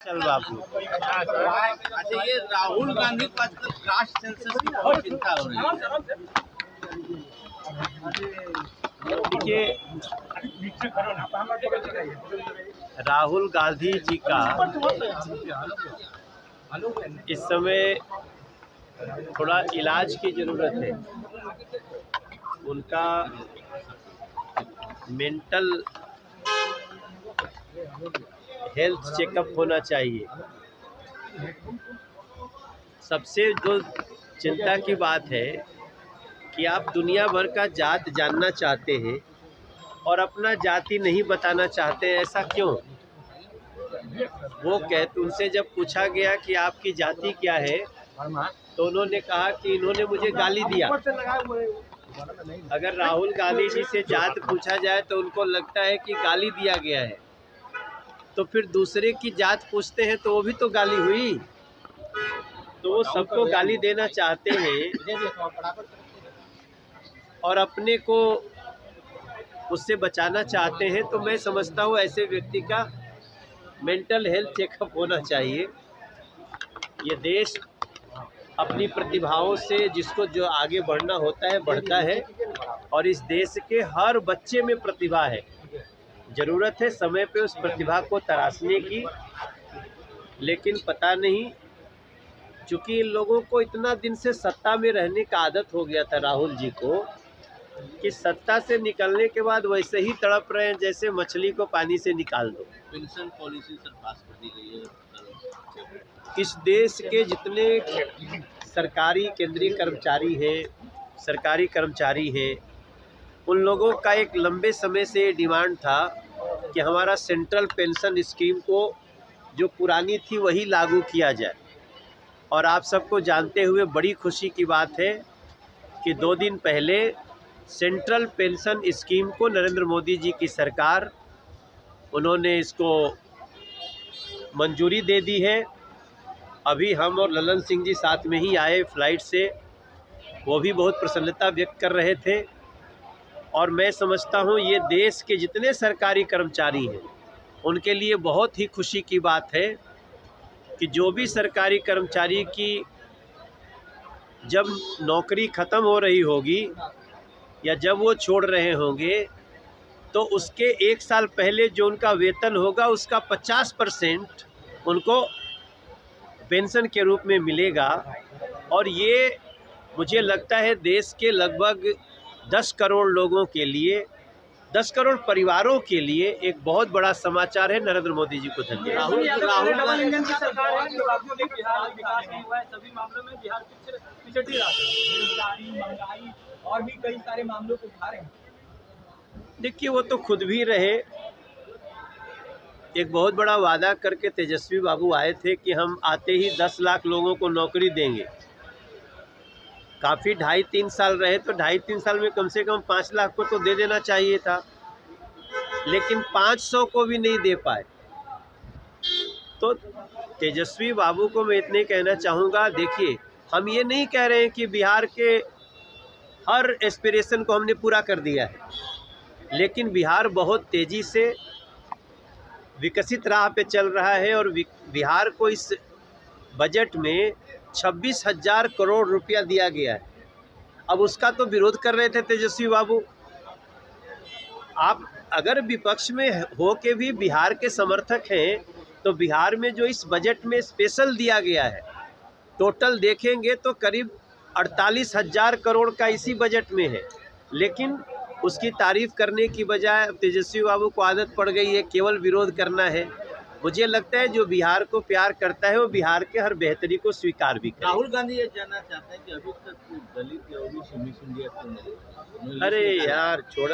चल बाबू। अच्छा, ये राहुल गांधी को आजकल कास्ट सेंसस की बहुत चिंता हो रही है। देखिए, राहुल गांधी जी का इस समय थोड़ा इलाज की जरूरत है। उनका मेंटल हेल्थ चेकअप होना चाहिए। सबसे जो चिंता की बात है कि आप दुनिया भर का जात जानना चाहते हैं और अपना जाति नहीं बताना चाहते हैं, ऐसा क्यों? वो कहते, उनसे जब पूछा गया कि आपकी जाति क्या है, तो उन्होंने कहा कि इन्होंने मुझे गाली दिया। अगर राहुल गांधी जी से जात पूछा जाए तो उनको लगता है कि गाली दिया गया है, तो फिर दूसरे की जात पूछते हैं तो वो भी तो गाली हुई। तो वो सबको गाली देना चाहते हैं और अपने को उससे बचाना चाहते हैं। तो मैं समझता हूँ ऐसे व्यक्ति का मेंटल हेल्थ चेकअप होना चाहिए। ये देश अपनी प्रतिभाओं से जिसको जो आगे बढ़ना होता है बढ़ता है, और इस देश के हर बच्चे में प्रतिभा है। ज़रूरत है समय पे उस प्रतिभा को तराशने की, लेकिन पता नहीं, चूँकि इन लोगों को इतना दिन से सत्ता में रहने का आदत हो गया था राहुल जी को, कि सत्ता से निकलने के बाद वैसे ही तड़प रहे हैं जैसे मछली को पानी से निकाल दो। पेंशन पॉलिसी सर पास कर दी गई है। इस देश के जितने सरकारी केंद्रीय कर्मचारी हैं, उन लोगों का एक लंबे समय से डिमांड था कि हमारा सेंट्रल पेंशन स्कीम को जो पुरानी थी वही लागू किया जाए। और आप सबको जानते हुए बड़ी खुशी की बात है कि 2 दिन पहले सेंट्रल पेंशन स्कीम को नरेंद्र मोदी जी की सरकार, उन्होंने इसको मंजूरी दे दी है। अभी हम और ललन सिंह जी साथ में ही आए फ्लाइट से, वो भी बहुत प्रसन्नता व्यक्त कर रहे थे। और मैं समझता हूँ ये देश के जितने सरकारी कर्मचारी हैं उनके लिए बहुत ही खुशी की बात है कि जो भी सरकारी कर्मचारी की जब नौकरी ख़त्म हो रही होगी या जब वो छोड़ रहे होंगे, तो उसके 1 साल पहले जो उनका वेतन होगा उसका 50% उनको पेंशन के रूप में मिलेगा। और ये मुझे लगता है देश के लगभग 10 करोड़ लोगों के लिए, 10 करोड़ परिवारों के लिए एक बहुत बड़ा समाचार है। नरेंद्र मोदी जी को धन्यवाद। राहुल इंजन की सरकार है जो राज्यों में बिहार विकास नहीं हुआ है, सभी मामलों में बिहार पिछड़ी रहा है। बेरोजगारी, महंगाई और भी कई सारे मामलों को उठा रहे हैं। देखिए, वो तो खुद भी रहे, एक बहुत बड़ा वादा करके तेजस्वी बाबू आए थे कि हम आते ही 10 लाख लोगों को नौकरी देंगे। काफ़ी 2.5-3 साल रहे, तो 2.5-3 साल में कम से कम 5 लाख को तो दे देना चाहिए था, लेकिन 500 को भी नहीं दे पाए। तो तेजस्वी बाबू को मैं इतने कहना चाहूँगा, देखिए, हम ये नहीं कह रहे हैं कि बिहार के हर एस्पिरेशन को हमने पूरा कर दिया है, लेकिन बिहार बहुत तेज़ी से विकसित राह पे चल रहा है। और बिहार को इस बजट में 26,000 करोड़ रुपया दिया गया है। अब उसका तो विरोध कर रहे थे तेजस्वी बाबू। आप अगर विपक्ष में हो के भी बिहार के समर्थक हैं, तो बिहार में जो इस बजट में स्पेशल दिया गया है, टोटल देखेंगे तो करीब 48,000 करोड़ का इसी बजट में है। लेकिन उसकी तारीफ करने की बजाय तेजस्वी बाबू को आदत पड़ गई है केवल विरोध करना है। मुझे लगता है जो बिहार को प्यार करता है वो बिहार के हर बेहतरी को स्वीकार भी करे। राहुल गांधी ये जानना चाहते हैं कि अभी तक दलित या ओबीसी मिस इंडिया क्यों नहीं? अरे यार, छोड़।